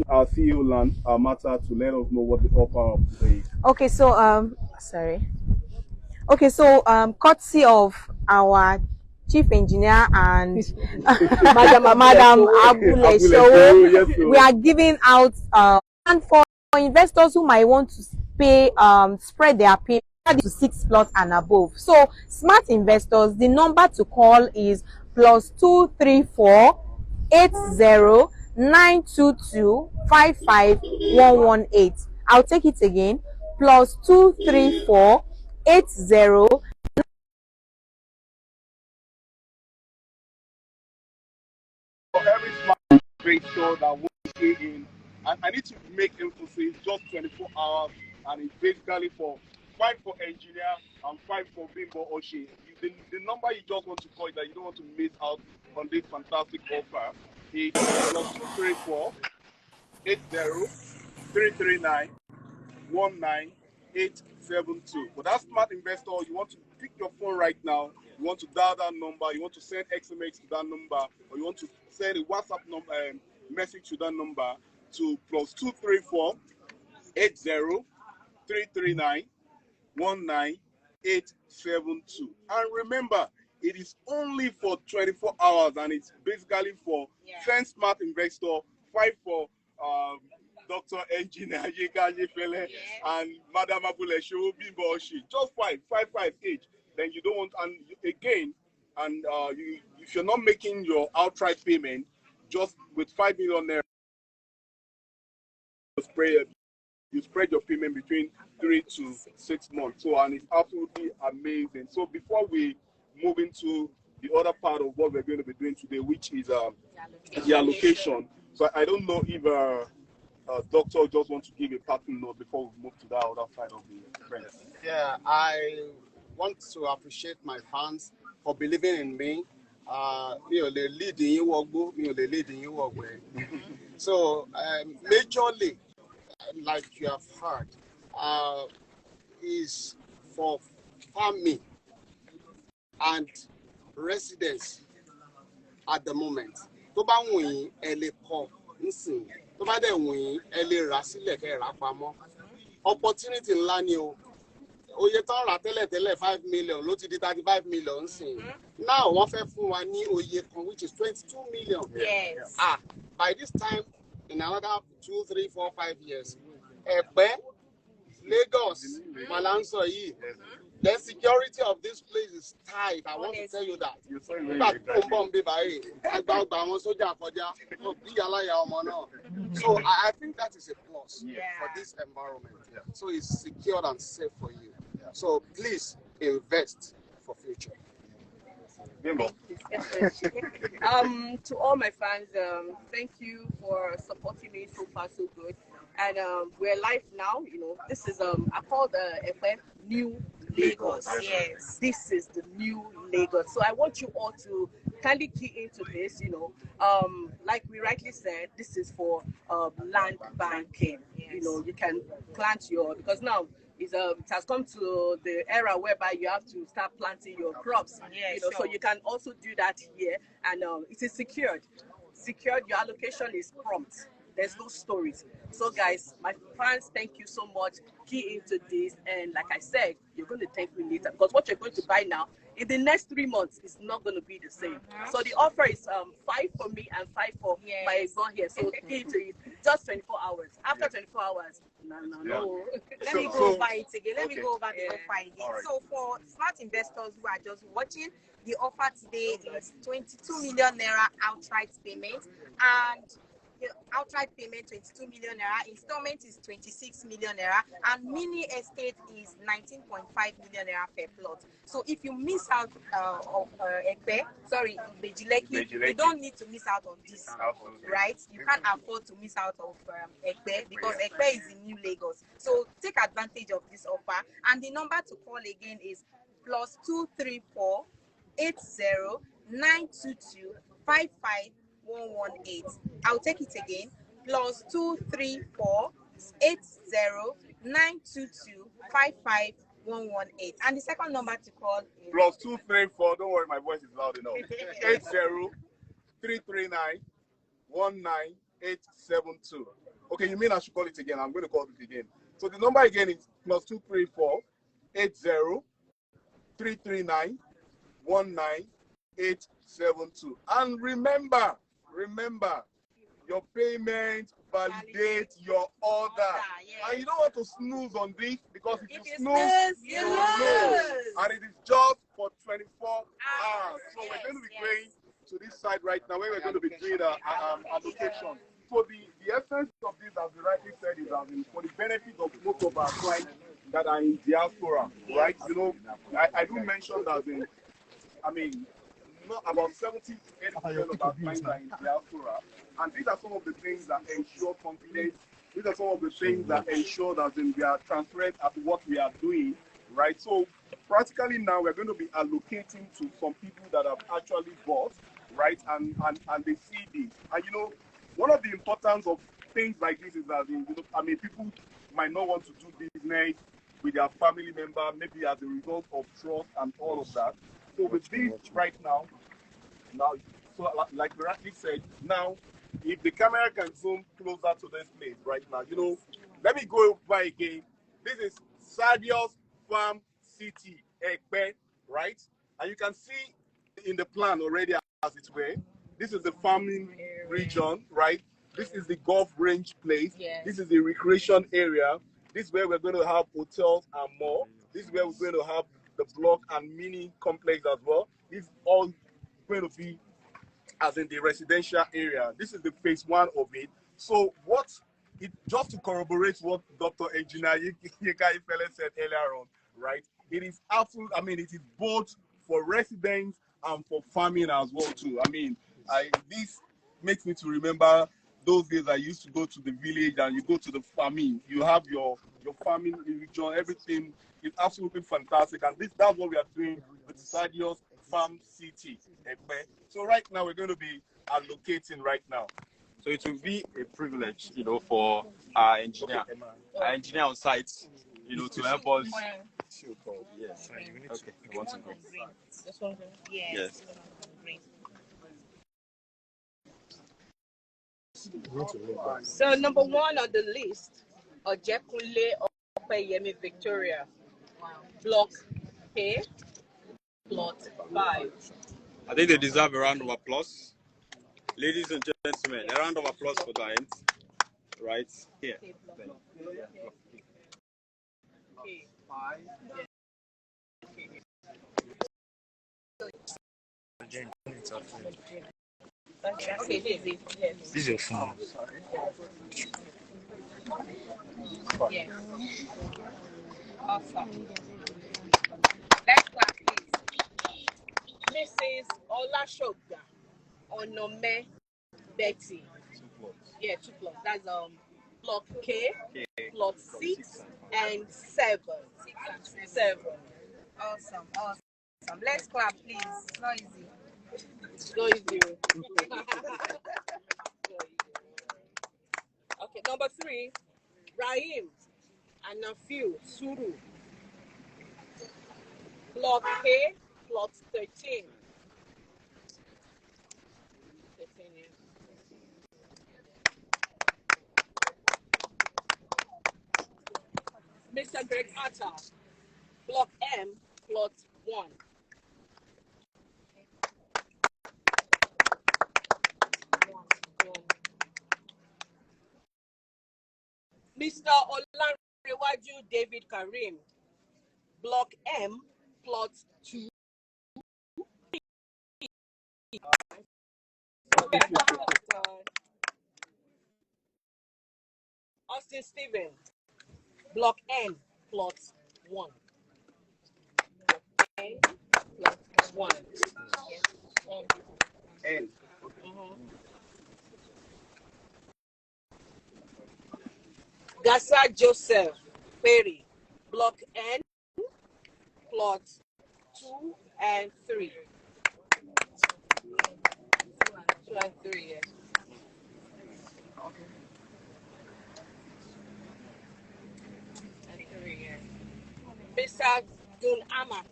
our CEO land matter to let us know what the offer of today is. Okay, so sorry. Okay, so courtesy of our chief engineer and Madam Abule Show, we are giving out and for investors who might want to pay spread their payment to 6 plots and above. So smart investors, the number to call is +234 80 922 55118. I'll take it again. +234 80 For every smart investor that wants to stay in, and I need to make emphasis just 24 hours, and it's basically for 5 for engineer and 5 for Bimbo Oshin. The number you just want to call that you don't want to miss out on this fantastic offer is +234 80 339 19872. For that smart investor, you want to pick your phone right now, you want to dial that number, you want to send SMS to that number, or you want to send a WhatsApp number message to that number to +234 80 339 19872. And remember, it is only for 24 hours, and it's basically for 10 smart investor, 5 for Dr. Engineer Yinka Ayefele and Madam Abule Show, Bimbo Oshin. Just 5 each. Then you don't want, and again, and if you're not making your outright payment, just with 5 million naira, you spread your payment between 3 to 6 months. So, and it's absolutely amazing. So before we move into the other part of what we're going to be doing today, which is the allocation. So I don't know if Doctor just wants to give a parting note before we move to that other side of the fence. Yeah, I want to appreciate my fans for believing in me. So majorly, like you have heard, is for farming and residents at the moment. Tó bá wù yín ẹ lè kọ́ nísìnyí. Tó bá dẹ̀ wù yín ẹ lè rà sílẹ̀ kẹ́ rà pamọ́. Opportunity ńlá ni o. Oye tán rà tẹ́lẹ̀ 5 million ló ti di 35 million nsìn. Now wọ́n fẹ́ fún wa ní oye kan which is 22 million. Yes. By this time in another 2, 3, 4, 5 years, Ẹ̀pẹ́, Lagos, Malanso yìí. The security of this place is tight. I want to tell you that. So I think that is a plus for this environment. So it's secured and safe for you. So please invest for future. To all my fans, thank you for supporting me so far, so good. And we're live now. You know, this is I call the EPE New Lagos. Yes, this is the new Lagos. So I want you all to kindly key into this. You know, like we rightly said, this is for land banking. Yes. You know, you can plant your, because now it has come to the era whereby you have to start planting your crops. Yes, you know, sure. So you can also do that here, and it is secured. Secured, your allocation is prompt. There's no stories. So guys, my fans, thank you so much. Key into this, and like I said, you're going to thank me later, because what you're going to buy now in the next 3 months is not going to be the same. So the offer is 5 for me and 5 for my son here. So key into it. Just 24 hours. After 24 hours, no. Let me go over it again. Let me go over the offer again. Right. So for smart investors who are just watching, the offer today is 22 million naira outright payment, and the outright payment 22 million naira, installment is 26 million naira, and mini estate is 19.5 million naira per plot. So if you miss out of Bejileki, you don't need to miss out on this. Absolutely. Right? You can't afford to miss out of EPE, because EPE is in New Lagos. So take advantage of this offer, and the number to call again is +234 80 922 55118. I'll take it again. +234 80 922 55118. And the second number to call is +234. Don't worry, my voice is loud enough. 80 339 19872. Okay, you mean I should call it again? I'm going to call it again. So the number again is +234 80 339 19872. And remember, your payment validate your order. Yes. And you don't want to snooze on this because if you snooze, you lose. And it is just for 24 hours. So we're going to be going to this side right now where we're going to be doing an allocation. So the essence of this, as you rightly said, is for the benefit of most of our clients that are in diaspora, right? You know, I do mention that not about 70-80% of our clients are in diaspora, and these are some of the things that ensure confidence. These are some of the things that ensure that we are transparent at what we are doing, right? So practically now we're going to be allocating to some people that have actually bought, right? And they see this. And you know, one of the importance of things like this is that people might not want to do business with their family member, maybe as a result of trust and all of that. So with this right now, so like we rightly said, now if the camera can zoom closer to this place right now, you know, let me go over again. This is Sardius Farm City, EPE, right? And you can see in the plan already as it were. This is the farming region, right? This is the golf range place. Yes. This is the recreation area. This is where we're going to have hotels and more. This is where we're going to have the block and mini complex as well. This is all going to be as in the residential area. This is the phase 1 of it. So just to corroborate what Dr. Engineer Yinka Ayefele said earlier on, right? It is absolute, it is both for residents and for farming as well too. This makes me to remember those days I used to go to the village and you go to the farming. You have your farming region, everything is absolutely fantastic. And that's what we are doing with Sardius Farm City, EPE. So right now we're going to be allocating right now. So it will be a privilege, you know, for our engineer on site, you know, to help us. Yes. Okay. You want to go? This one? Yes. So number 1 on the list, Ojekunle Opeyemi Victoria, Block A, Plot 5. I think they deserve a round of applause. Ladies and gentlemen, a round of applause for that end. Right here. Okay, this is your phone. Yes. Awesome. Next class, please. Mrs. Olashoga Onome Betty. Yeah, 2 plots. That's block K, plot 6 and 7. 7. Awesome. Let's clap, please. It's not easy. It's not easy. Okay, number 3, Rahim Anafiu Suru. Block K, plot 13. Mr. Greg Atta, Block M, plot 1. Mr. Olanrewaju David Karim, Block M, plot 2. Austin Stephen, Block N, plot 1. N, plot 1. N. Gassa Joseph Perry, Block N, plot 2 and 3. 2 and 3, yes. And 3, yes. Mr. Dun Amat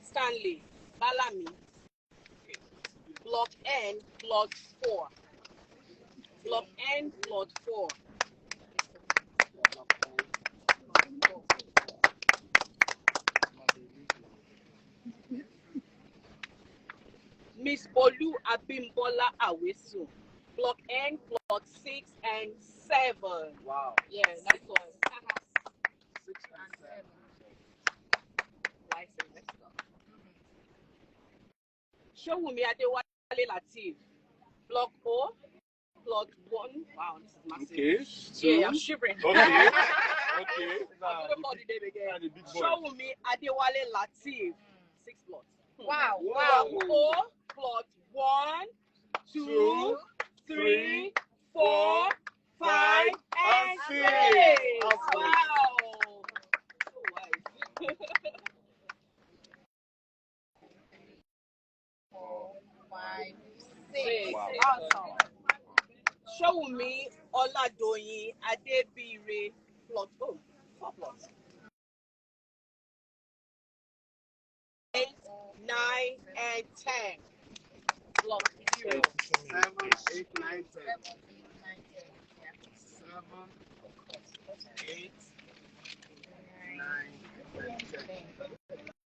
Stanley Balami, Block N, plot 4. Block N, plot 4. Miss Bolu Abimbola Awesu. Block N, plot 6 and 7. Wow. Yeah, nice one. 6 and 7. Nice investor. Showumi Adewale Latif. Block O, plot 1. Wow, this is massive. Okay. Yeah, I'm shivering. Okay. Okay. I'm gonna call the name again. Showumi Adewale Latif. 6 plots. Wow. Block O, plot 1, 2, 3, 4, 5, and 6. Wow. So wise. 4, 5, 6. Wow. Awesome. Showumi Oladoyin Adebire, plot 4 plots. 8, 9, and 10. Block 0. 7, 8, 9, 10. 7, 8, 9, 10.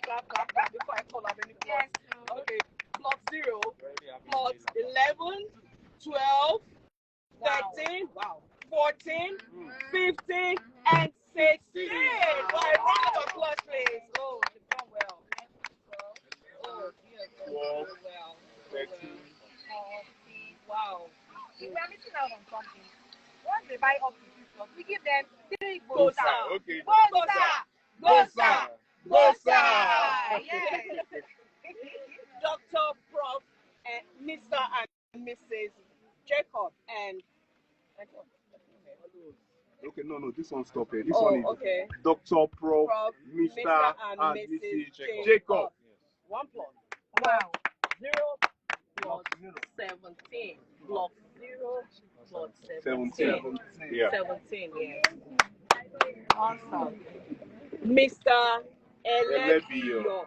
Clap before I call out any plots. Okay. Plot 0, plot 11, 12, 13, 14, 15, and 16. Right, round of applause, please. Oh, you've done well. Oh, you've done well. 13. Wow. If we are missing out on something, once they buy up to 2 plots, we give them 3 Go, votes. sir. Okay. Go, sir. Go, sir. Go, sir. Yes. Dr. Prof. Mr. and Mrs. Jacob and Okay, no, this one stop here. This one is okay. Dr. Prof. Prof. Mr. and Mrs. Jacob. 1 plot. Wow. 0 plot 17. Block 0 plot 17. Yeah. 17, yeah. Awesome. Mr. Elebiyo.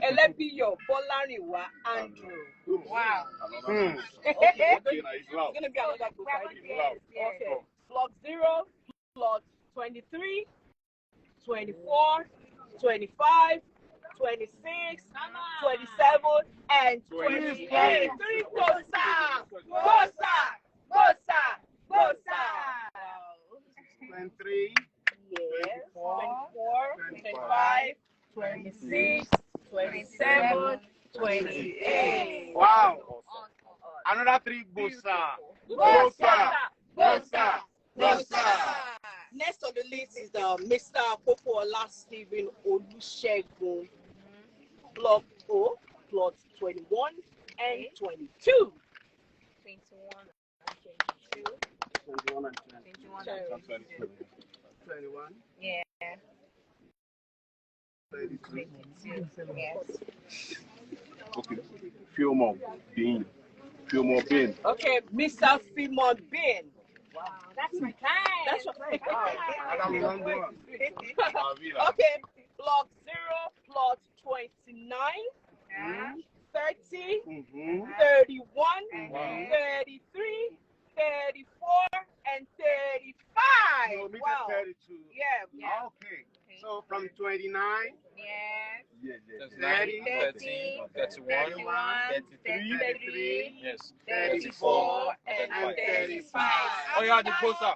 Elebiyo Bolariwa Andrew. Wow. Okay, Okay, now it's it's loud. gonna be another group, right? Yes, yes. Okay. Block 0, plot 23, 24, 25, 26, 27, and 28. 3 go, sir! Go, sir! Go, sir! Go, sir! 23, Yes. 24, 25, 26, 27, 28. Wow. Another 3 go, sir. Go, sir! Go, sir! Go, sir! Next on the list is Mr. Popola Stephen Olusegun. Block O, plot 21 and 22. 21 and 22. 21 and 20. 21 and 21. Yeah. 33. Yes. Okay. Fillmore Bean. Okay, Mr. Fimon Bin. Wow, that's my kind. That's your kind. Adam long one. Okay, block 0, plot 29, 30, 31, 33, 34, and 35. No, me Wow. 32. Yeah. Okay. So from 29, Yes. 30, 13, 31, 33, 33, yes, 34, and 35. Oh, yeah, the go, sir.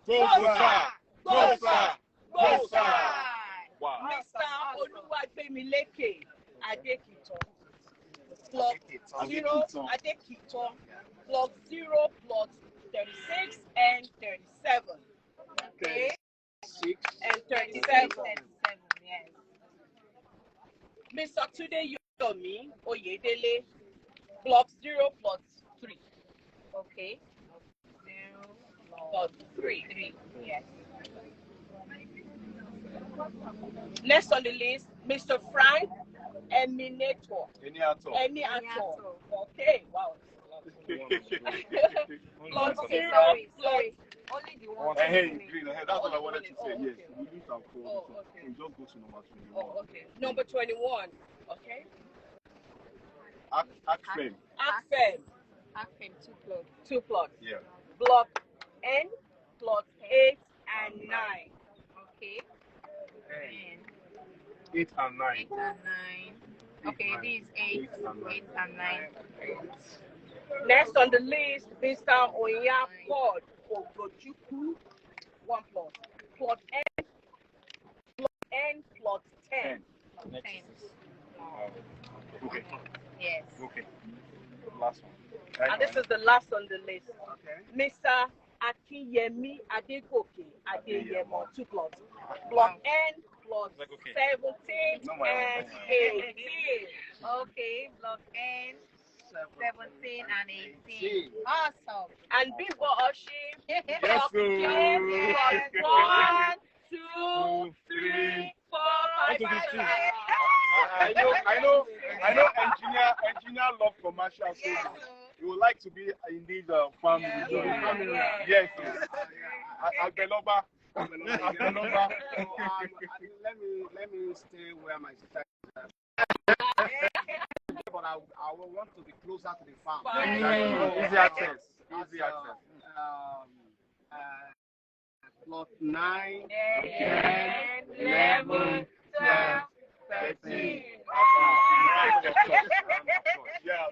Go, sir! Go, sir! Go, sir! Wow. Mr. Oluwagbemileke Adekiton. Block 0, Adekiton. Block 0, plot 36 and 37. Okay? 6, And 37. 37, yes. Mr. Tunde Yomi Oyedele. Block 0, plot 3. Okay. 0, Plot 3. 3, yes. Next on the list, Mr. Frank Eminator. Any at all? Eniator. Okay, wow. Plot Okay, 0, sorry. plot Only the Hey, green. That's what I wanted to say. Yes, we use our phone. So we just go to number 21. Oh, okay. Number 21. Okay. Akfem. Akfem. 2 plots. Yeah. Block N, plot 8 and 9. Okay. 8 and 9. 8 and 9. Okay, this is 8 and 9. Next on the list, Mr. Oya Pod Ogochukwu, 1 plot. Plot N, plot 10. 10. Okay. Yes. Okay. Last one. And this is the last on the list. Okay. Mr. Akiyemi Adegoke Adeyemo, 2 plots. Plot N, plot 17 and 18. Okay, block N, 17 and 18. Awesome. And Bimbo Oshin, Yes, plot 1, 2, 3, 4, 5, 6. I know. Engineer love commercial, so you would like to be in this family. Yes. Abeloba. Let me stay where my sister is. But I will want to be closer to the farm. Easy access. Plot 9, 10, 11, 12, 13. Yeah.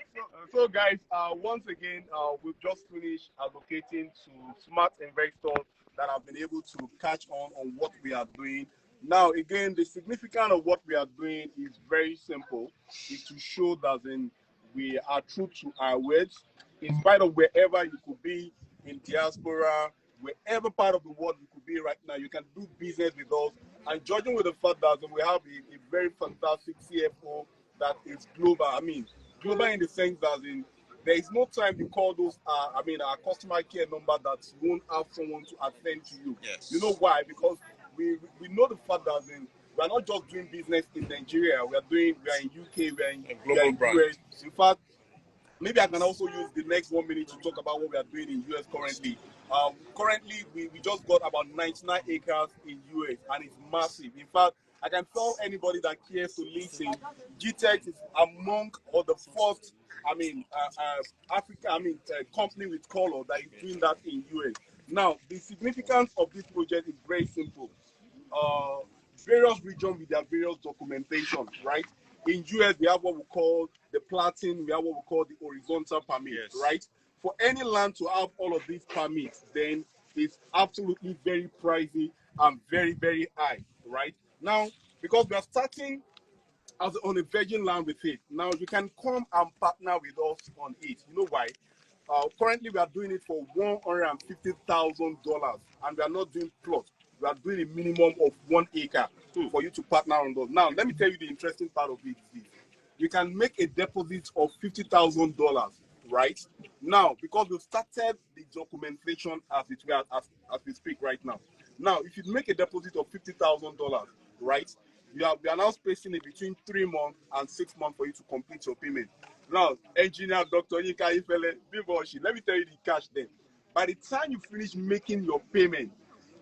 So guys, once again, we've just finished advocating to smart investors that have been able to catch on what we are doing. Now, again, the significance of what we are doing is very simple. Is to show that we are true to our words, in spite of wherever you could be in diaspora, wherever part of the world you could be right now, you can do business with us. And judging with the fact that we have a very fantastic CFO that is global. I mean, global in the sense that there is no time you call those, our customer care number that you won't have someone to attend to you. Yes. You know why? Because we know the fact that we are not just doing business in Nigeria. We are in UK, we are in global brand. US. In fact, maybe I can also use the next 1 minute to talk about what we are doing in US currently. Currently, we just got about 99 acres in US, and it's massive. In fact, I can tell anybody that cares to listen, GTEX is among the first, company with color that is doing that in US. Now, the significance of this project is very simple. Various regions with their various documentation, right? In US, we have what we call the platin, we have what we call the horizontal permit, right? For any land to have all of these permits, then it's absolutely very pricey and very, very high, right? Now, because we are starting on a virgin land with it, now you can come and partner with us on it. You know why? Currently, we are doing it for $150,000, and we are not doing plots. We are doing a minimum of 1 acre for you to partner on those. Now, let me tell you the interesting part of it. You can make a deposit of $50,000, right? Now, because we've started the documentation as we speak right now. Now, if you make a deposit of $50,000, right, we are now spacing it between 3 months and 6 months for you to complete your payment. Now, engineer Dr. Yinka Ayefele, Bimbo Oshin, let me tell you the cash then. By the time you finish making your payment,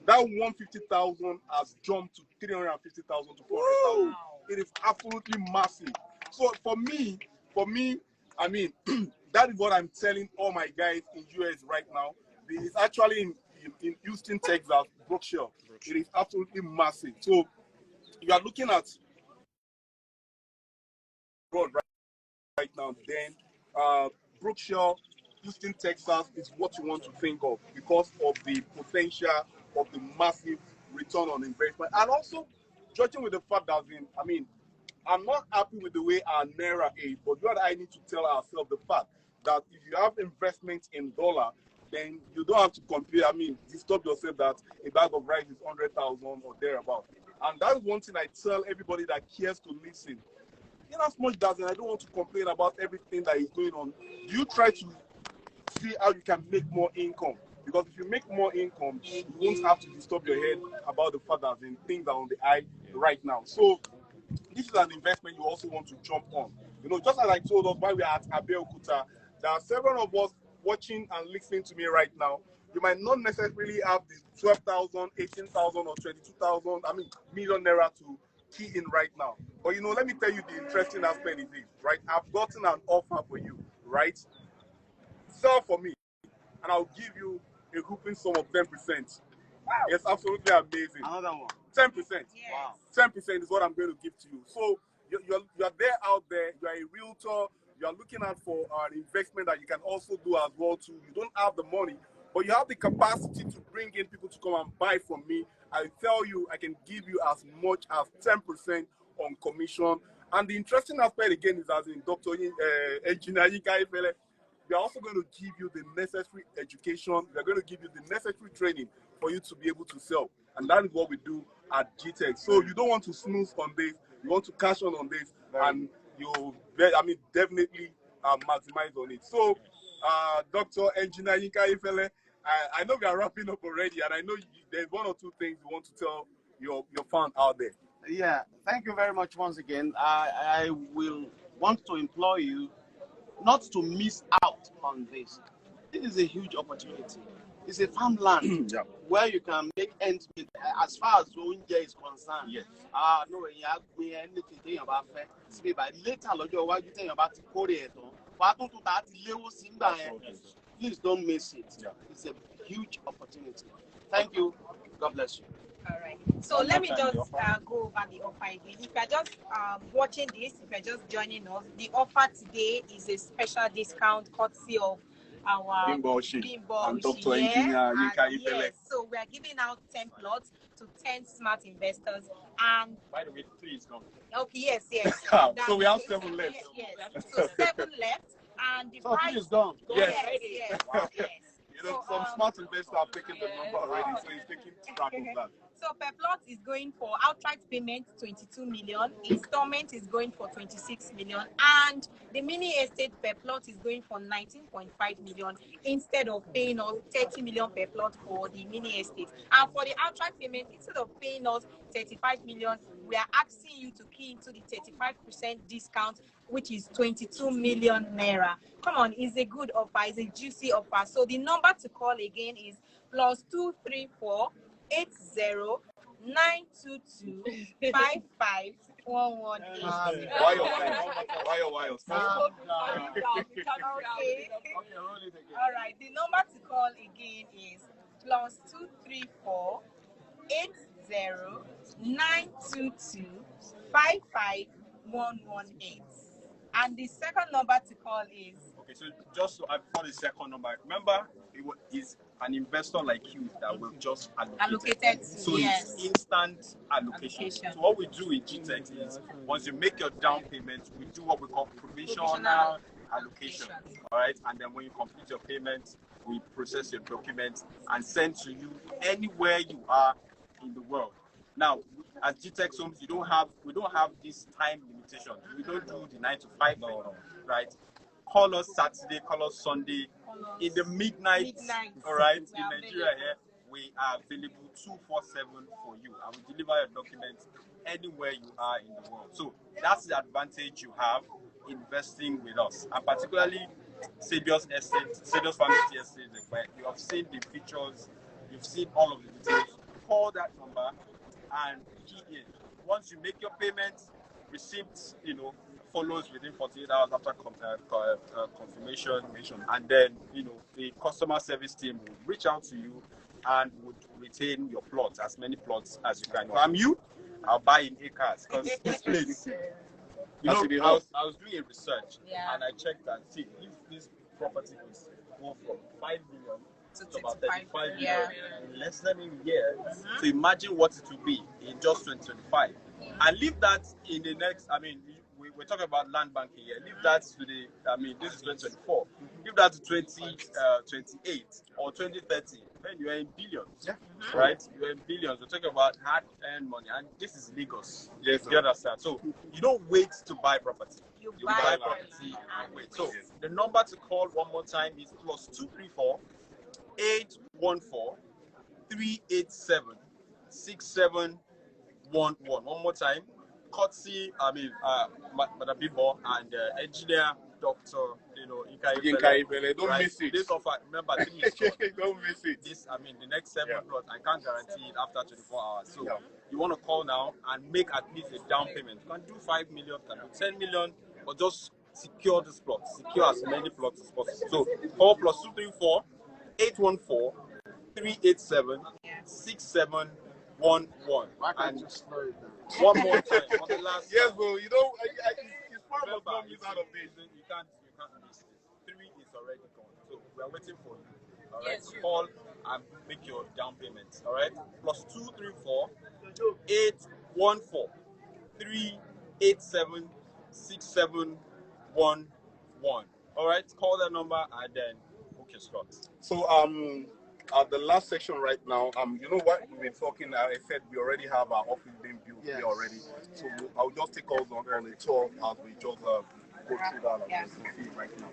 that 150,000 has jumped to 350,000 to 400,000. Wow. It is absolutely massive. So for me, I mean, that is what I'm telling all my guys in US right now. It's actually in Houston, Texas, Brookshire. It is absolutely massive. So you are looking at road right now, then Brookshire, Houston, Texas is what you want to think of because of the potential of the massive return on investment. And also, judging with the fact that, I'm not happy with the way our Naira is, but what I need to tell ourselves the fact that if you have investment in dollar, then you don't have to compare, disturb yourself that a bag of rice is 100,000 or thereabout. And that's one thing I tell everybody that cares to listen. In as much as I don't want to complain about everything that is going on, you try to see how you can make more income. Because if you make more income, you won't have to disturb your head about the fact that things are on the eye right now. So this is an investment you also want to jump on. Just as I told us while we are at Abeokuta, there are several of us watching and listening to me right now You might not necessarily have the 12,000, 18,000, or 22,000, million naira to key in right now. But let me tell you the interesting aspect is this, right? I've gotten an offer for you, right? Sell for me, and I'll give you a whooping sum of 10%. It's absolutely amazing. Another one. 10%. Yes. Wow. 10% is what I'm going to give to you. So you're there out there. You are a realtor. You are looking out for an investment that you can also do as well too. You don't have the money, but you have the capacity to bring in people to come and buy from me. I tell you, I can give you as much as 10% on commission. And the interesting aspect again is, as in Dr. Engineer Yinka Ayefele, we are also going to give you the necessary education. We are going to give you the necessary training for you to be able to sell. And that is what we do at GTech. So you don't want to snooze on this. You want to cash on this, and you, definitely maximize on it. So, Dr. Engineer Yinka Ayefele, I know we are wrapping up already, and I know there's one or two things you want to tell your fan out there. Yeah, thank you very much once again. I will want to implore you not to miss out on this. This is a huge opportunity. It's a farmland where you can make ends meet as far as Ounje is concerned. Yes. No, you have anything about fair. But later, why you think about Korea? Please don't miss it. Yeah. It's a huge opportunity. Thank you. God bless you. All right. So let me just go over the offer again. If you're just watching this, if you're just joining us, the offer today is a special discount courtesy of our Bimbo Oshin and Dr. Engineer Yinka Ayefele. Yes, so we are giving out 10 plots to 10 smart investors. And By the way, 3 is gone. okay, yes. So we have 7 left. Yes. So 7 left, and the So price is gone. Yes. Yes. Some smart investors have taken the number already, so he's taking track of that. So per plot is going for outright payment 22 million, installment is going for 26 million, and the mini estate per plot is going for 19.5 million instead of paying us 30 million per plot for the mini estate. And for the outright payment, instead of paying us 35 million, we are asking you to key into the 35% discount, which is 22 million naira. Come on, it's a good offer, it's a juicy offer. So the number to call again is +234 80 922 55118. Why? Okay. All right. The number to call again is +234 80 922 55118. And the second number to call is. Okay, so just before the second number, remember it is an investor like you that will just allocate it. So yes. It's instant allocation. So what we do in GTech is once you make your down payment, we do what we call provisional allocation. All right, and then when you complete your payment, we process your documents and send to you anywhere you are in the world. Now, at GTech Homes, we don't have this time limitation. We don't do the 9 to 5 thing, right? Call us Saturday, call us Sunday, in the midnight. All right, in Nigeria here, we are available 247 for you, and we deliver your documents anywhere you are in the world. So that's the advantage you have investing with us, and particularly Sardius Family Estate, where you have seen the features, you've seen all of the details. Call that number and key in. Once you make your payment, receipt, follows within 48 hours after confirmation, and then the customer service team will reach out to you and would retain your plots, as many plots as you can. If I'm you, I'll buy in acres because this place. I was doing a research and I checked that if this property is go from 5 million to about 35 million in less than a year, so imagine what it will be in just 2025. And leave that in the next, we're talking about land banking here. Leave that to this is 2024. Leave that to 2028 or 2030. Then you are in billions, right? You are in billions. We're talking about hard-earned money, and this is Lagos. Yes, you understand. So you don't wait to buy property. You buy property and wait. So the number to call one more time is +234 814 387 6711. One more time. Courtesy, Madam Bimbo and engineer Dr. Yinka Yinka Ayefele. Don't miss it. This offer, remember, 3 is gone. Don't miss it. This, the next 7 plots, I can't guarantee it after 24 hours. So you want to call now and make at least a down payment. You can do 5 million, you can do 10 million, but just secure this plot. Secure as many plots as possible. So call +234 814 387 6711. And one more time on the last. Yes, bro. You know, it's part of not miss out of this. You can't miss this. 3 is already gone. So we are waiting for you. All right. Yes, call and make your down payment. All right. +234 814 387 6711. All right. Call that number and then book your slot. So at the last section right now, you know what we've been talking. I said we already have our office being built here already. So I'll just take us on a tour as we just go through that and see right now.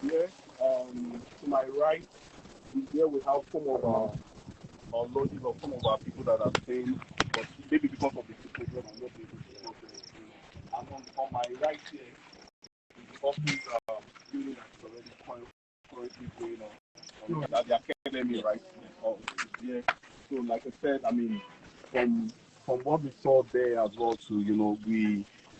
Here, to my right, here we have some of our lodges of some of our people that are staying, but maybe because of the situation, I'm not able to talk to them. And on my right here, the office building that's already currently going on at the academy, right? Yeah. So, like I said, I mean, from what we saw there as well, to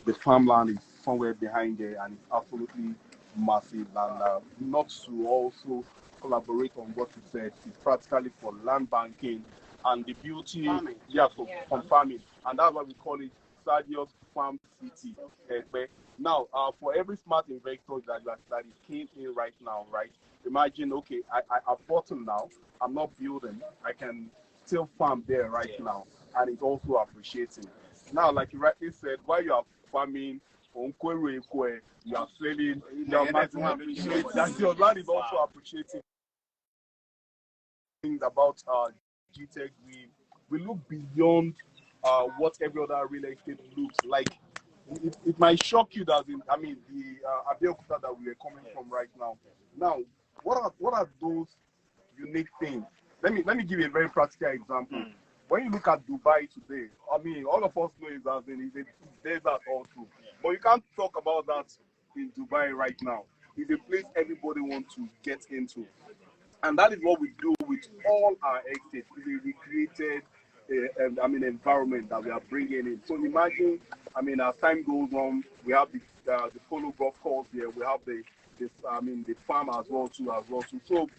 the farmland is somewhere behind there, and it's absolutely massive. And not to also collaborate on what you said, it's practically for land banking and the beauty, from farming, and that's why we call it Sardius Farm City. Now, for every smart investor that is keen in right now, right? Imagine, okay, I've bought them now. I'm not building. I can still farm there right now, and it's also appreciating. Now, like you rightly said, while you are farming, you are selling, you are that your land is also appreciating. Things about GTech, we look beyond what every other real estate looks like. It might shock you that the Abeokuta that we are coming from right now. Now, what are those unique things? Let me give you a very practical example. When you look at Dubai today, I mean, all of us know it's a desert also. But you can't talk about that in Dubai right now. It's a place everybody wants to get into. And that is what we do with all our estates. It's a recreated environment that we are bringing in. So imagine, as time goes on, we have the polo golf course here. We have the farm as well too. So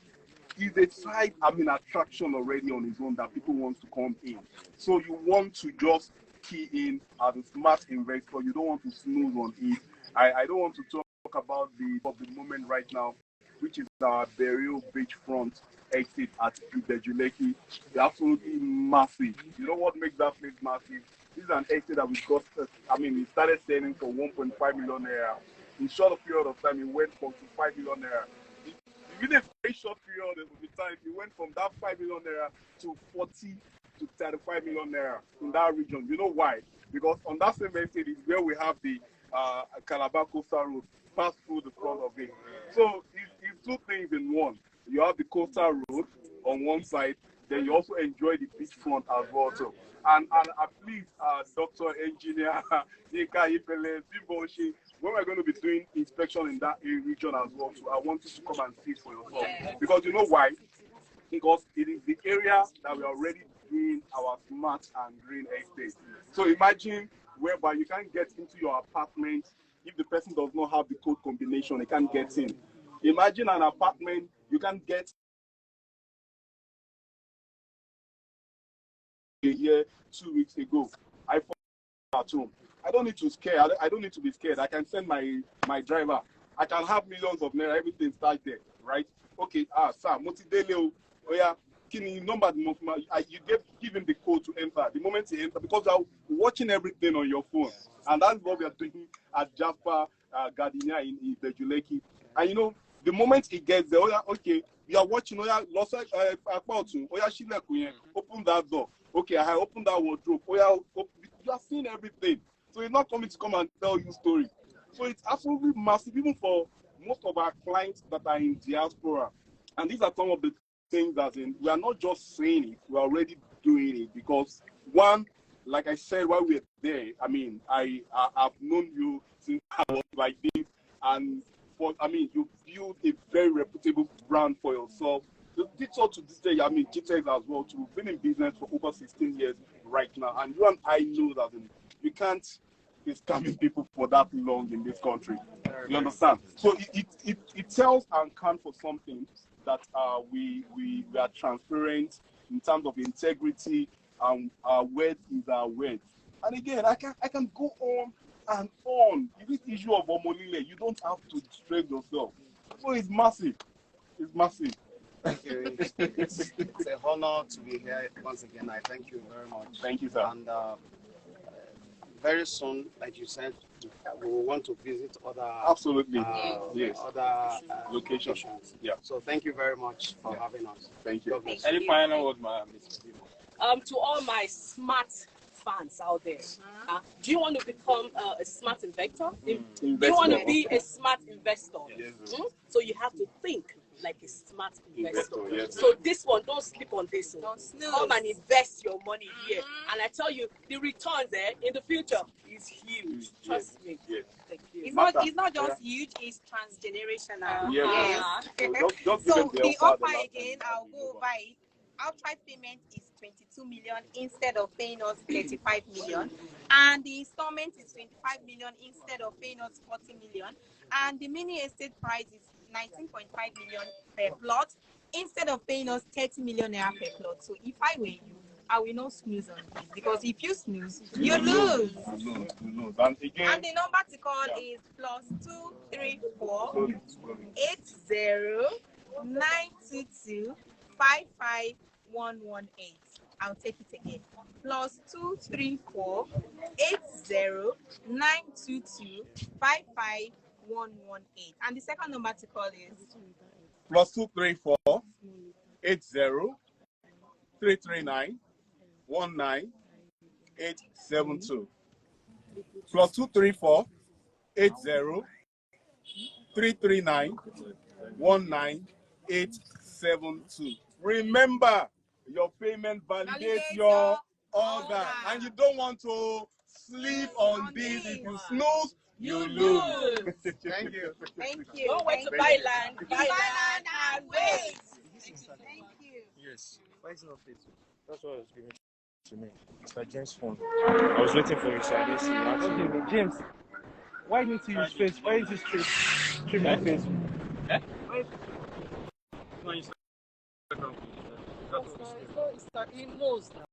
it's a side attraction already on its own that people want to come in. So you want to just key in as a smart investor. You don't want to snooze on it. I don't want to talk about the moment right now, which is our Burial Beachfront exit at Ibejuleki. It's absolutely massive. You know what makes that place massive? This is an exit that we got, we started selling for 1.5 million naira. In short period of time, it went from 5 million naira. Within a very short period of time, it went from that 5 million naira to 40 to 35 million naira in that region. You know why? Because on that same estate is where we have the Calabar Coastal Road pass through the front of it. So it's two things in one. You have the coastal road on one side, then you also enjoy the beachfront as well. So, and please, Dr. Engineer Yinka Ayefele, Bimbo Oshin, when we're going to be doing inspection in that region as well, so I want you to come and see it for yourself. Because you know why? Because it is the area that we are already doing our smart and green estate. So imagine whereby you can't get into your apartment if the person does not have the code combination, they can't get in. Imagine an apartment you can't get a year, 2 weeks ago. I found at home. I don't need to scare. I don't need to be scared. I can send my driver. I can have millions of naira. Everything starts there, right? Okay. Sir, Motidele, oya, kini number you give him the code to enter. The moment he enter, because you're watching everything on your phone, and that's what we are doing at Jaffa Gardenia in Ibejuleki. And you know, the moment he gets there, okay, you are watching. Oya, open that door. Okay, I opened that wardrobe. You are seeing everything. So he's not coming to come and tell you story. So it's absolutely massive, even for most of our clients that are in diaspora. And these are some of the things that we are not just saying it, we are already doing it. Because one, like I said while we were there, I mean, I've known you since I was like this, and you built a very reputable brand for yourself. This to this day, I mean, GTEx as well, too. We've been in business for over 16 years right now, and you and I know that you can't be scamming people for that long in this country. You understand? So it tells and counts for something that we are transparent in terms of integrity, and our word is our word. And again, I can go on and on. This issue of Omolile, you don't have to stress yourself. So it's massive. It's massive. Thank you. It's an honor to be here once again. I thank you very much. Thank you, sir. And very soon, like you said, we will want to visit other absolutely yes other locations. Yeah. So thank you very much for having us. Thank you. Any final word, ma'am? To all my smart fans out there, do you want to become a smart investor? Do you want to be a smart investor? Yes. So you have to think like a smart investor. Yes. So this one, don't sleep on this one. Don't snooze. Come and invest your money here. And I tell you, the return there in the future is huge. Trust me. Yes. Thank you. It's not just huge, it's transgenerational. Yes. So the offer again, I'll go over it. Outright payment is 22 million instead of paying us 35 million. And the installment is 25 million instead of paying us 40 million. And the mini estate price is 19.5 million per plot instead of paying us 30 million naira per plot. So if I were you, I will not snooze on this, because if you snooze, you lose. And again, And the number to call is +234 80 922 55118. I'll take it again. +234 80 922 55118. And the second number to call is +234 80 339 19872. +234 80 339 19872. Remember, your payment validates your order, and you don't want to sleep on this. If you snooze, you lose. Thank you. Thank you. Don't wait to buy land. Buy land and wait. Thank you. Yes. Why is it not faithful? That's what I was giving to me. Mr. James' phone. I was waiting for you, so I didn't see you. Okay, James. Why didn't you use face? Why is this trip my face? No, you said He knows now.